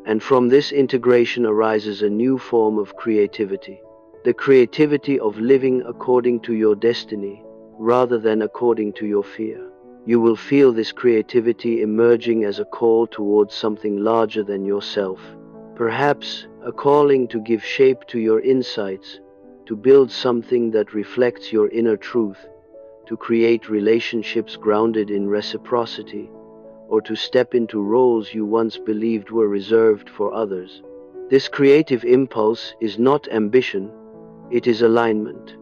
And from this integration arises a new form of creativity, the creativity of living according to your destiny, rather than according to your fear. You will feel this creativity emerging as a call towards something larger than yourself. Perhaps a calling to give shape to your insights, to build something that reflects your inner truth, to create relationships grounded in reciprocity, or to step into roles you once believed were reserved for others. This creative impulse is not ambition, it is alignment.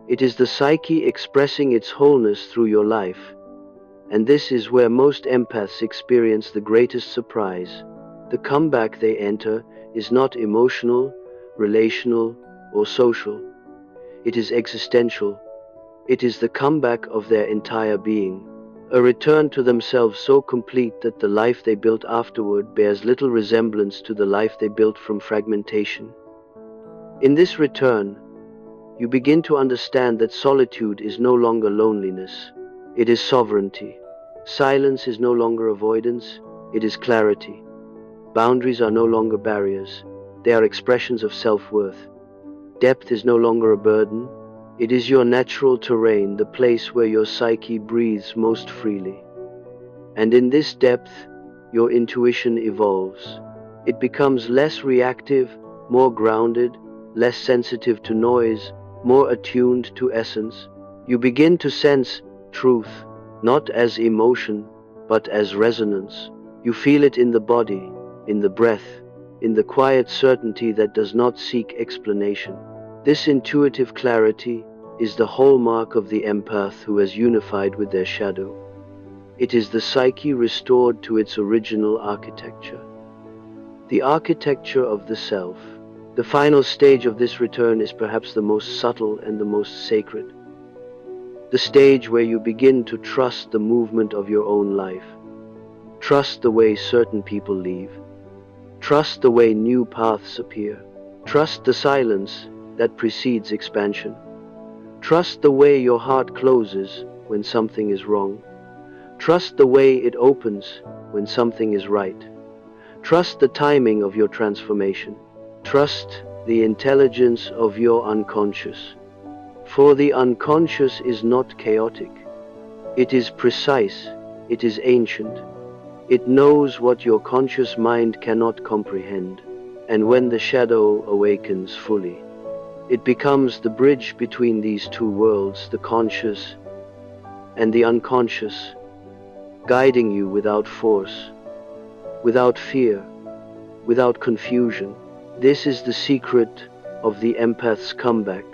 It is the psyche expressing its wholeness through your life. And this is where most empaths experience the greatest surprise. The comeback they enter is not emotional, relational, or social. It is existential. It is the comeback of their entire being, a return to themselves so complete that the life they built afterward bears little resemblance to the life they built from fragmentation. In this return, you begin to understand that solitude is no longer loneliness, it is sovereignty. Silence is no longer avoidance, it is clarity. Boundaries are no longer barriers, they are expressions of self-worth. Depth is no longer a burden, it is your natural terrain, the place where your psyche breathes most freely. And in this depth, your intuition evolves. It becomes less reactive, more grounded, less sensitive to noise, more attuned to essence. You begin to sense truth, not as emotion, but as resonance. You feel it in the body, in the breath, in the quiet certainty that does not seek explanation. This intuitive clarity is the hallmark of the empath who has unified with their shadow. It is the psyche restored to its original architecture, the architecture of the self. The final stage of this return is perhaps the most subtle and the most sacred. The stage where you begin to trust the movement of your own life. Trust the way certain people leave. Trust the way new paths appear. Trust the silence that precedes expansion. Trust the way your heart closes when something is wrong. Trust the way it opens when something is right. Trust the timing of your transformation. Trust the intelligence of your unconscious. For the unconscious is not chaotic. It is precise. It is ancient. It knows what your conscious mind cannot comprehend. And when the shadow awakens fully, it becomes the bridge between these two worlds, the conscious and the unconscious, guiding you without force, without fear, without confusion. This is the secret of the empath's comeback.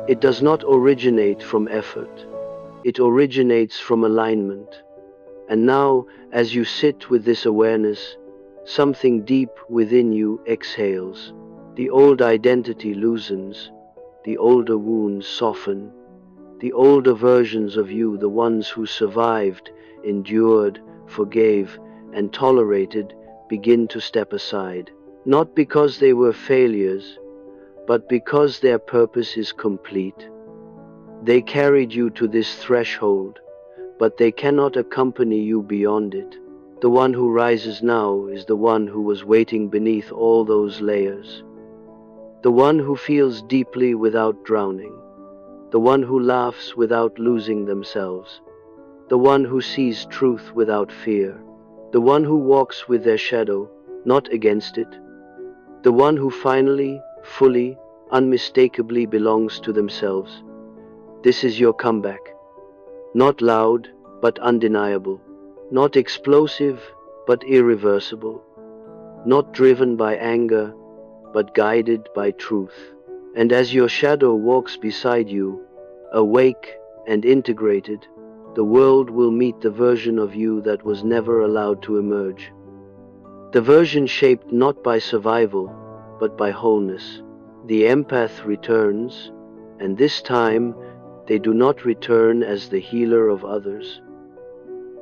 It does not originate from effort. It originates from alignment. And now, as you sit with this awareness, something deep within you exhales. The old identity loosens. The older wounds soften. The older versions of you, the ones who survived, endured, forgave, and tolerated, begin to step aside. Not because they were failures, but because their purpose is complete. They carried you to this threshold, but they cannot accompany you beyond it. The one who rises now is the one who was waiting beneath all those layers. The one who feels deeply without drowning. The one who laughs without losing themselves. The one who sees truth without fear. The one who walks with their shadow, not against it. The one who finally, fully, unmistakably belongs to themselves. This is your comeback. Not loud, but undeniable. Not explosive, but irreversible. Not driven by anger, but guided by truth. And as your shadow walks beside you, awake and integrated, the world will meet the version of you that was never allowed to emerge. The version shaped not by survival, but by wholeness. The empath returns, and this time they do not return as the healer of others.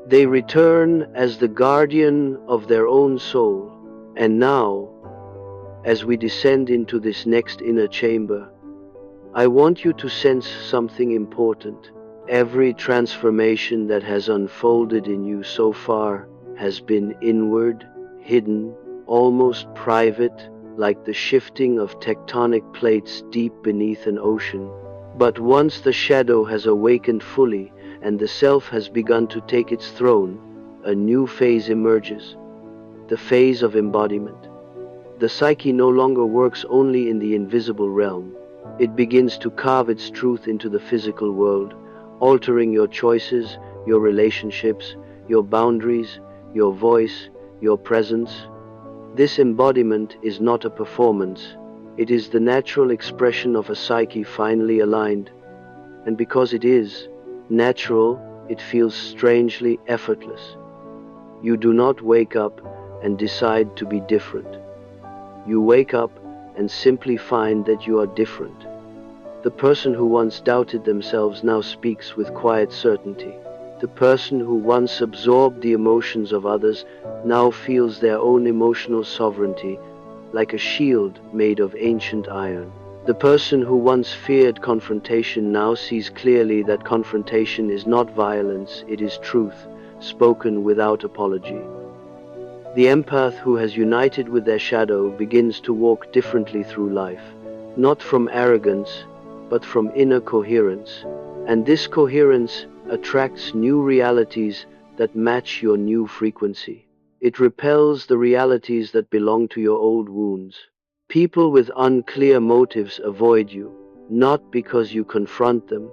They return as the guardian of their own soul. And now, as we descend into this next inner chamber, I want you to sense something important. Every transformation that has unfolded in you so far has been inward, hidden, almost private, like the shifting of tectonic plates deep beneath an ocean. But once the shadow has awakened fully and the self has begun to take its throne, a new phase emerges, the phase of embodiment. The psyche no longer works only in the invisible realm. It begins to carve its truth into the physical world, altering your choices, your relationships, your boundaries, your voice, your presence. This embodiment is not a performance. It is the natural expression of a psyche finally aligned. And because it is natural, it feels strangely effortless. You do not wake up and decide to be different. You wake up and simply find that you are different. The person who once doubted themselves now speaks with quiet certainty. The person who once absorbed the emotions of others now feels their own emotional sovereignty, like a shield made of ancient iron. The person who once feared confrontation now sees clearly that confrontation is not violence, it is truth, spoken without apology. The empath who has united with their shadow begins to walk differently through life, not from arrogance, but from inner coherence. And this coherence attracts new realities that match your new frequency. It repels the realities that belong to your old wounds. People with unclear motives avoid you, not because you confront them,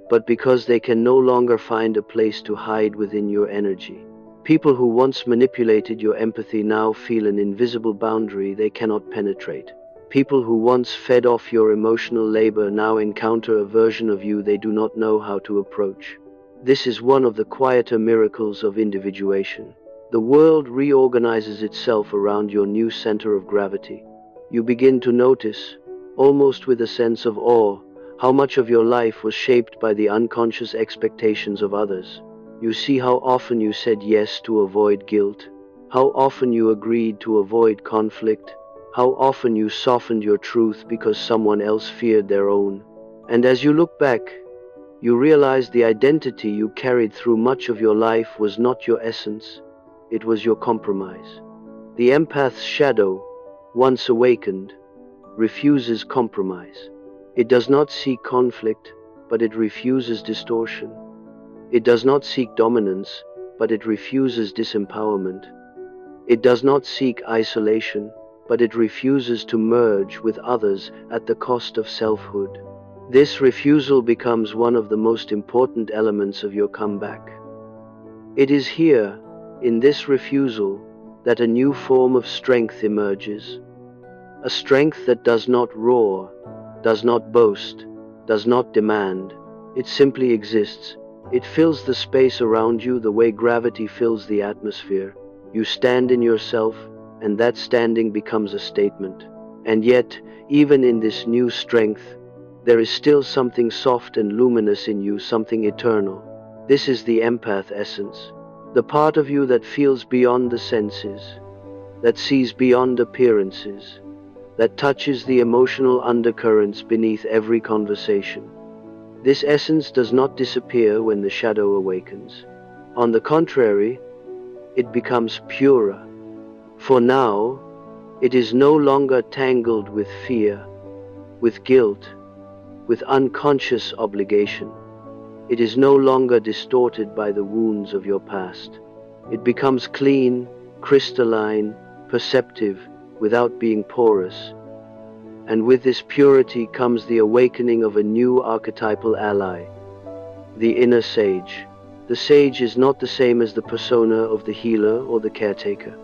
but because they can no longer find a place to hide within your energy. People who once manipulated your empathy now feel an invisible boundary they cannot penetrate. People who once fed off your emotional labor now encounter a version of you they do not know how to approach. This is one of the quieter miracles of individuation. The world reorganizes itself around your new center of gravity. You begin to notice, almost with a sense of awe, how much of your life was shaped by the unconscious expectations of others. You see how often you said yes to avoid guilt, how often you agreed to avoid conflict, how often you softened your truth because someone else feared their own. And as you look back, you realize the identity you carried through much of your life was not your essence, it was your compromise. The empath's shadow, once awakened, refuses compromise. It does not seek conflict, but it refuses distortion. It does not seek dominance, but it refuses disempowerment. It does not seek isolation, but it refuses to merge with others at the cost of selfhood. This refusal becomes one of the most important elements of your comeback. It is here, in this refusal, that a new form of strength emerges. A strength that does not roar, does not boast, does not demand. It simply exists. It fills the space around you the way gravity fills the atmosphere. You stand in yourself, and that standing becomes a statement. And yet, even in this new strength, there is still something soft and luminous in you, something eternal. This is the empath essence, the part of you that feels beyond the senses, that sees beyond appearances, that touches the emotional undercurrents beneath every conversation. This essence does not disappear when the shadow awakens. On the contrary, it becomes purer. For now, it is no longer tangled with fear, with guilt, with unconscious obligation. It is no longer distorted by the wounds of your past. It becomes clean, crystalline, perceptive, without being porous. And with this purity comes the awakening of a new archetypal ally, the inner sage. The sage is not the same as the persona of the healer or the caretaker.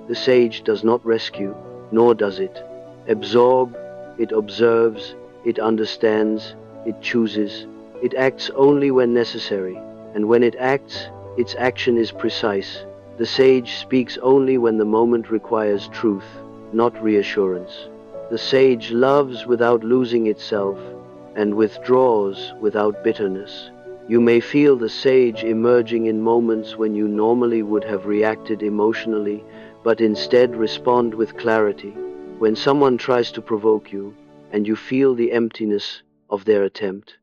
The sage does not rescue, nor does it absorb. It observes, it understands, it chooses. It acts only when necessary, and when it acts, its action is precise. The sage speaks only when the moment requires truth, not reassurance. The sage loves without losing itself, and withdraws without bitterness. You may feel the sage emerging in moments when you normally would have reacted emotionally, but instead respond with clarity. When someone tries to provoke you, and you feel the emptiness of their attempt.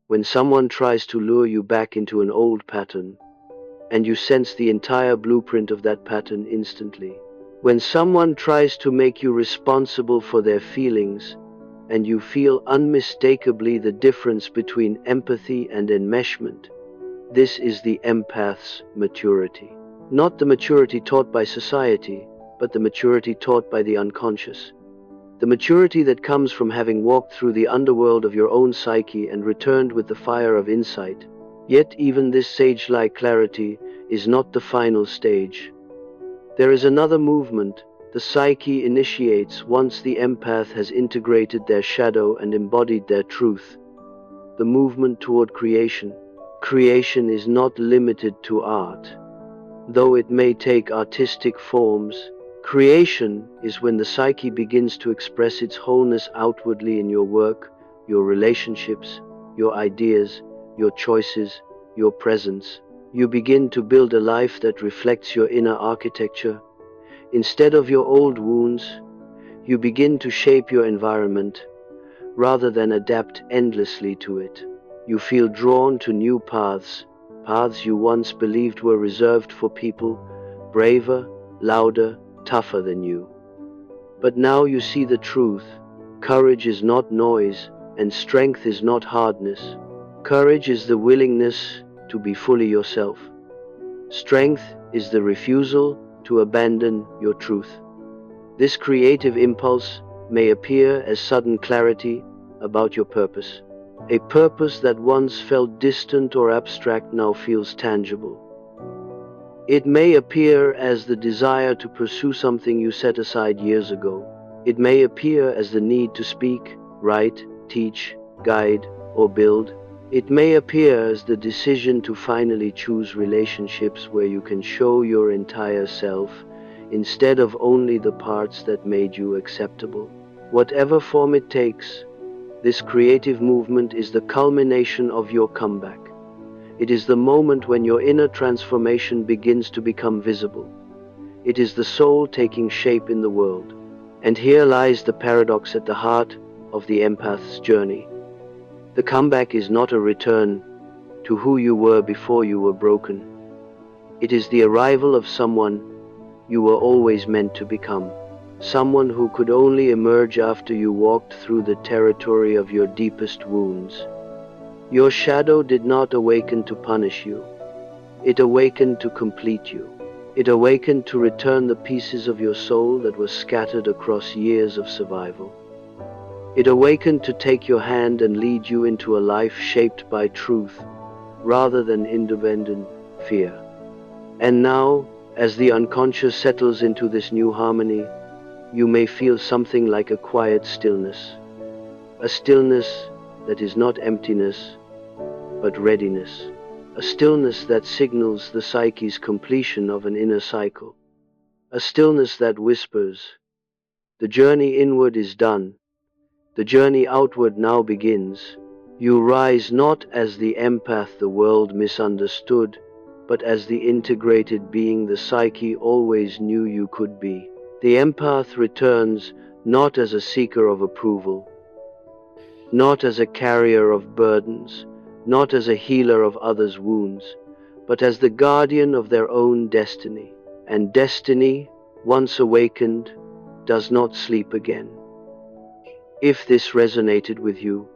When someone tries to lure you back into an old pattern, and you sense the entire blueprint of that pattern instantly. When someone tries to make you responsible for their feelings, and you feel unmistakably the difference between empathy and enmeshment, this is the empath's maturity. Not the maturity taught by society, but the maturity taught by the unconscious. The maturity that comes from having walked through the underworld of your own psyche and returned with the fire of insight. Yet even this sage-like clarity is not the final stage. There is another movement the psyche initiates once the empath has integrated their shadow and embodied their truth. The movement toward creation. Creation is not limited to art. Though it may take artistic forms, creation is when the psyche begins to express its wholeness outwardly in your work, your relationships, your ideas, your choices, your presence. You begin to build a life that reflects your inner architecture. Instead of your old wounds, you begin to shape your environment, rather than adapt endlessly to it. You feel drawn to new paths, paths you once believed were reserved for people braver, louder, tougher than you. But now you see the truth. Courage is not noise, and strength is not hardness. Courage is the willingness to be fully yourself. Strength is the refusal to abandon your truth. This creative impulse may appear as sudden clarity about your purpose. A purpose that once felt distant or abstract now feels tangible. It may appear as the desire to pursue something you set aside years ago. It may appear as the need to speak, write, teach, guide, or build. It may appear as the decision to finally choose relationships where you can show your entire self, instead of only the parts that made you acceptable. Whatever form it takes, this creative movement is the culmination of your comeback. It is the moment when your inner transformation begins to become visible. It is the soul taking shape in the world. And here lies the paradox at the heart of the empath's journey. The comeback is not a return to who you were before you were broken. It is the arrival of someone you were always meant to become. Someone who could only emerge after you walked through the territory of your deepest wounds. Your shadow did not awaken to punish you. It awakened to complete you. It awakened to return the pieces of your soul that were scattered across years of survival. It awakened to take your hand and lead you into a life shaped by truth, rather than independent fear. And now, as the unconscious settles into this new harmony, you may feel something like a quiet stillness. A stillness that is not emptiness, but readiness. A stillness that signals the psyche's completion of an inner cycle. A stillness that whispers, the journey inward is done. The journey outward now begins. You rise not as the empath the world misunderstood, but as the integrated being the psyche always knew you could be. The empath returns not as a seeker of approval, not as a carrier of burdens, not as a healer of others' wounds, but as the guardian of their own destiny. And destiny, once awakened, does not sleep again. If this resonated with you,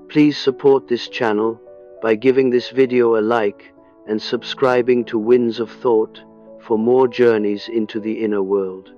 please support this channel by giving this video a like and subscribing to Winds of Thought for more journeys into the inner world.